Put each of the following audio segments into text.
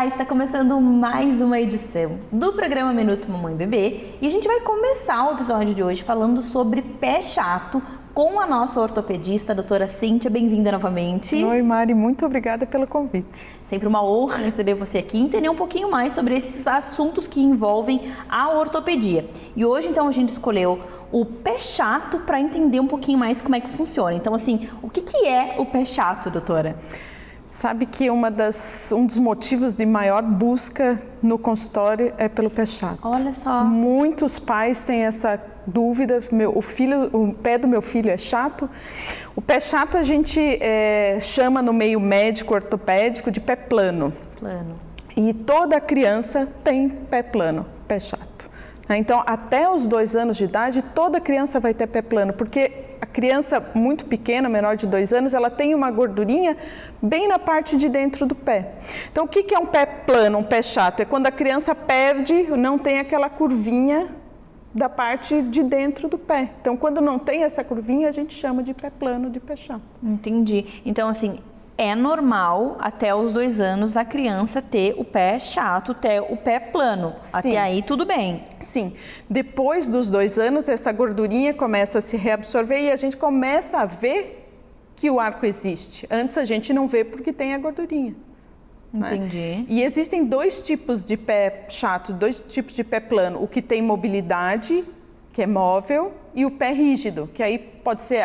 está começando mais uma edição do programa Minuto Mamãe Bebê e a gente vai começar o episódio de hoje falando sobre pé chato com a nossa ortopedista, a doutora Cíntia. Bem-vinda novamente. Oi, Mari, muito obrigada pelo convite. Sempre uma honra receber você aqui e entender um pouquinho mais sobre esses assuntos que envolvem a ortopedia. E hoje, então, a gente escolheu o pé chato para entender um pouquinho mais como é que funciona. Então, assim, o que é o pé chato, doutora? Sabe que um dos motivos de maior busca no consultório é pelo pé chato. Olha só. Muitos pais têm essa dúvida, o pé do meu filho é chato. O pé chato a gente chama no meio médico ortopédico de pé plano. Plano. E toda criança tem pé plano, pé chato. Então, até os 2 anos de idade, toda criança vai ter pé plano, porque a criança muito pequena, menor de 2 anos, ela tem uma gordurinha bem na parte de dentro do pé. Então, o que é um pé plano, um pé chato? É quando a criança perde, não tem aquela curvinha da parte de dentro do pé. Então, quando não tem essa curvinha, a gente chama de pé plano, de pé chato. Entendi. Então, assim, é normal até os 2 anos a criança ter o pé chato, ter o pé plano. Sim. Até aí tudo bem. Sim. Depois dos 2 anos, essa gordurinha começa a se reabsorver e a gente começa a ver que o arco existe. Antes a gente não vê porque tem a gordurinha. Entendi. Né? E existem 2 tipos de pé chato, 2 tipos de pé plano. O que tem mobilidade, que é móvel, e o pé rígido, que aí pode ser,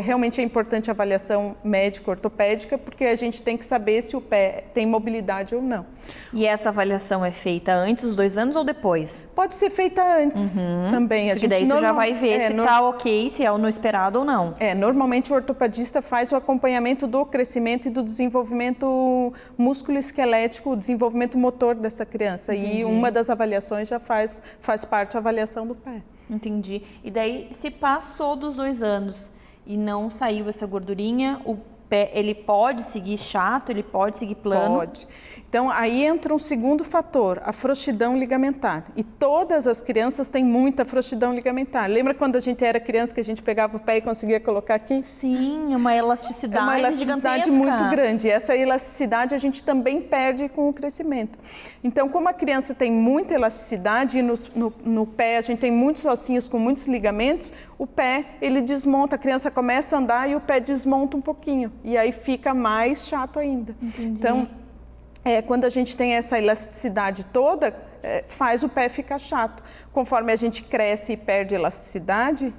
realmente é importante a avaliação médica ortopédica, porque a gente tem que saber se o pé tem mobilidade ou não. E essa avaliação é feita antes dos 2 anos ou depois? Pode ser feita antes também. Porque daí tu já vai ver se tá ok, se é o no esperado ou não. Normalmente o ortopedista faz o acompanhamento do crescimento e do desenvolvimento músculo-esquelético, o desenvolvimento motor dessa criança. Entendi. E uma das avaliações já faz parte da avaliação do pé. Entendi. E daí, se passou dos 2 anos e não saiu essa gordurinha, o pé, ele pode seguir chato, ele pode seguir plano? Pode. Então, aí entra um segundo fator, a frouxidão ligamentar. E todas as crianças têm muita frouxidão ligamentar. Lembra quando a gente era criança que a gente pegava o pé e conseguia colocar aqui? Sim, uma elasticidade É uma elasticidade gigantesca. muito grande. E essa elasticidade a gente também perde com o crescimento. Então, como a criança tem muita elasticidade e no pé a gente tem muitos ossinhos com muitos ligamentos, o pé, ele desmonta, a criança começa a andar e o pé desmonta um pouquinho. E aí fica mais chato ainda. Entendi. Então, quando a gente tem essa elasticidade toda, faz o pé ficar chato. Conforme a gente cresce e perde elasticidade,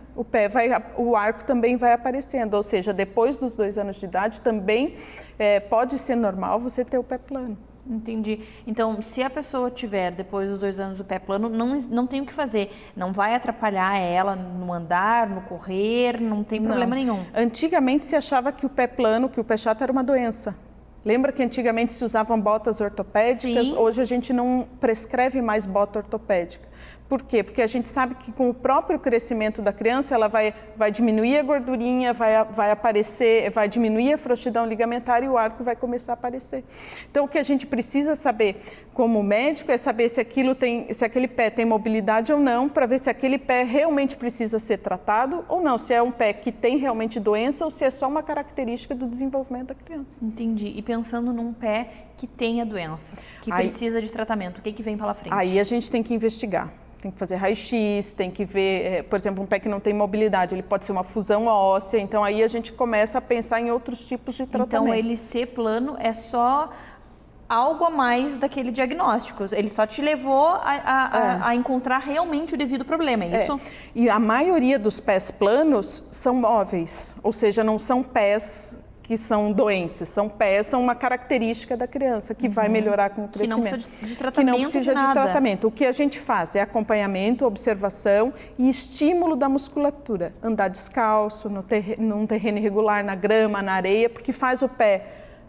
o arco também vai aparecendo. Ou seja, depois dos 2 anos de idade, também pode ser normal você ter o pé plano. Entendi. Então, se a pessoa tiver, depois dos 2 anos, o pé plano, não tem o que fazer. Não vai atrapalhar ela no andar, no correr, não tem problema nenhum. Antigamente se achava que o pé plano, que o pé chato era uma doença. Lembra que antigamente se usavam botas ortopédicas? Sim. Hoje a gente não prescreve mais bota ortopédica. Por quê? Porque a gente sabe que com o próprio crescimento da criança, ela vai diminuir a gordurinha, vai aparecer, vai diminuir a frouxidão ligamentar e o arco vai começar a aparecer. Então, o que a gente precisa saber como médico é saber se aquele pé tem mobilidade ou não, para ver se aquele pé realmente precisa ser tratado ou não, se é um pé que tem realmente doença ou se é só uma característica do desenvolvimento da criança. Entendi. E pensando num pé que tem a doença, que precisa de tratamento, o que vem pela frente? Aí a gente tem que investigar. Tem que fazer raio-x, tem que ver, por exemplo, um pé que não tem mobilidade, ele pode ser uma fusão óssea, então aí a gente começa a pensar em outros tipos de tratamento. Então, ele ser plano é só algo a mais daquele diagnóstico, ele só te levou a encontrar realmente o devido problema, é isso? E a maioria dos pés planos são móveis, ou seja, não são pés que são doentes, são uma característica da criança que vai melhorar com o crescimento. Que não precisa de tratamento. Que não precisa de tratamento. O que a gente faz é acompanhamento, observação e estímulo da musculatura. Andar descalço, num terreno irregular, na grama, na areia, porque faz o pé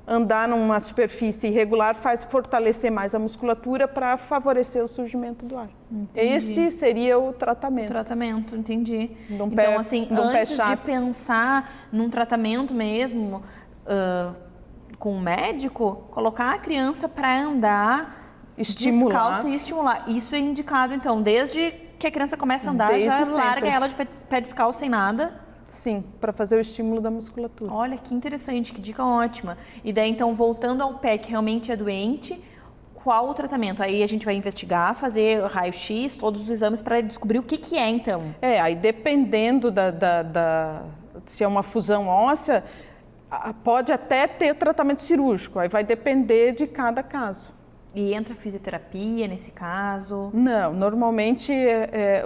andar numa superfície irregular, faz fortalecer mais a musculatura para favorecer o surgimento do ar. Entendi. Esse seria o tratamento. O tratamento, entendi. Então, assim, antes de pensar num tratamento mesmo com o médico, colocar a criança para andar descalço e estimular. Isso é indicado, então, desde que a criança começa a andar, já larga ela de pé descalço sem nada. Sim, para fazer o estímulo da musculatura. Olha, que interessante, que dica ótima. E daí, então, voltando ao pé que realmente é doente, qual o tratamento? Aí a gente vai investigar, fazer raio-x, todos os exames para descobrir o que é, então. Aí dependendo se é uma fusão óssea, pode até ter tratamento cirúrgico, aí vai depender de cada caso. E entra fisioterapia nesse caso? Não, normalmente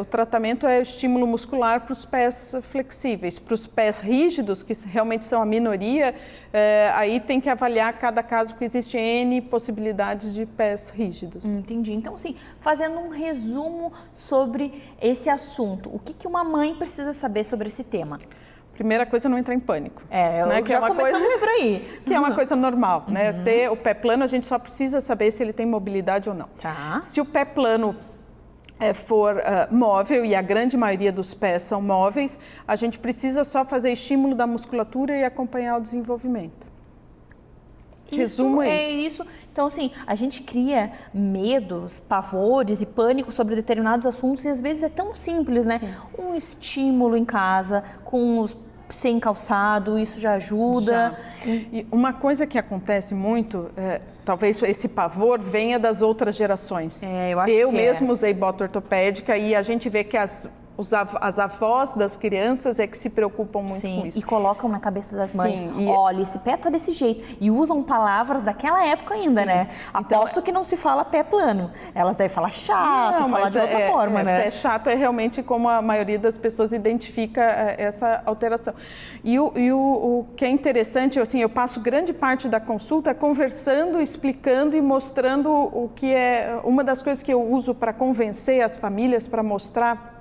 o tratamento é o estímulo muscular para os pés flexíveis. Para os pés rígidos, que realmente são a minoria, aí tem que avaliar cada caso, porque existem N possibilidades de pés rígidos. Entendi. Então, assim, fazendo um resumo sobre esse assunto, o que uma mãe precisa saber sobre esse tema? Primeira coisa, não entrar em pânico. Que já começamos por aí. Que é uma coisa normal, né? Ter o pé plano, a gente só precisa saber se ele tem mobilidade ou não. Tá. Se o pé plano for móvel, e a grande maioria dos pés são móveis, a gente precisa só fazer estímulo da musculatura e acompanhar o desenvolvimento. Resumo é isso. Então, assim, a gente cria medos, pavores e pânico sobre determinados assuntos e às vezes é tão simples, né? Sim. Um estímulo em casa, sem calçado, isso já ajuda. E uma coisa que acontece muito, talvez esse pavor venha das outras gerações. Eu mesmo usei bota ortopédica e a gente vê que as avós das crianças é que se preocupam muito com isso. E colocam na cabeça das mães, olha, esse pé tá desse jeito. E usam palavras daquela época ainda, né? Aposto que não se fala pé plano. Elas devem falar chato, falar de outra forma, né? Pé chato é realmente como a maioria das pessoas identifica essa alteração. E o que é interessante, assim, eu passo grande parte da consulta conversando, explicando e mostrando o que é uma das coisas que eu uso para convencer as famílias, para mostrar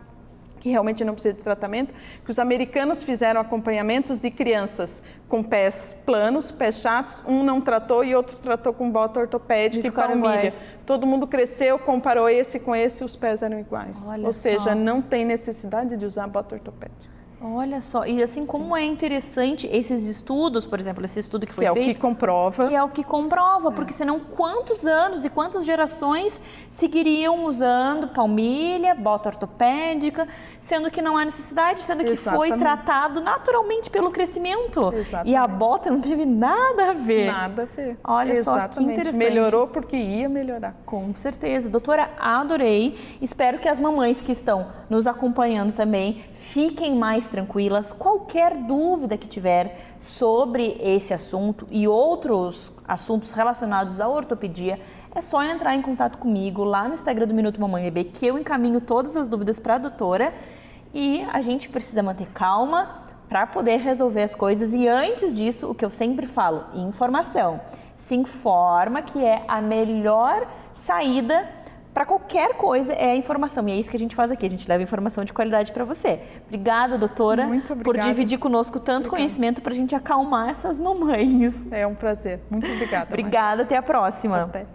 que realmente não precisa de tratamento, que os americanos fizeram acompanhamentos de crianças com pés planos, pés chatos, um não tratou e outro tratou com bota ortopédica e palmilha. Todo mundo cresceu, comparou esse com esse e os pés eram iguais. Ou seja, não tem necessidade de usar bota ortopédica. Olha só, e assim como é interessante esses estudos, por exemplo, esse estudo que foi feito... Que é o que comprova. Que é o que comprova, porque senão quantos anos e quantas gerações seguiriam usando palmilha, bota ortopédica, sendo que não há necessidade, sendo que foi tratado naturalmente pelo crescimento. Exatamente. E a bota não teve nada a ver. Nada a ver. Olha só que interessante. Melhorou porque ia melhorar. Com certeza. Doutora, adorei. Espero que as mamães que estão nos acompanhando também fiquem mais tranquilas. Qualquer dúvida que tiver sobre esse assunto e outros assuntos relacionados à ortopedia, é só entrar em contato comigo lá no Instagram do Minuto Mamãe Bebê, que eu encaminho todas as dúvidas para a doutora. E a gente precisa manter calma para poder resolver as coisas. E antes disso, o que eu sempre falo, informação. Se informa, que é a melhor saída para qualquer coisa, é a informação. E é isso que a gente faz aqui, a gente leva informação de qualidade para você. Obrigada, doutora, por dividir conosco tanto conhecimento para a gente acalmar essas mamães. É um prazer. Muito obrigada. Obrigada, até a próxima. Até.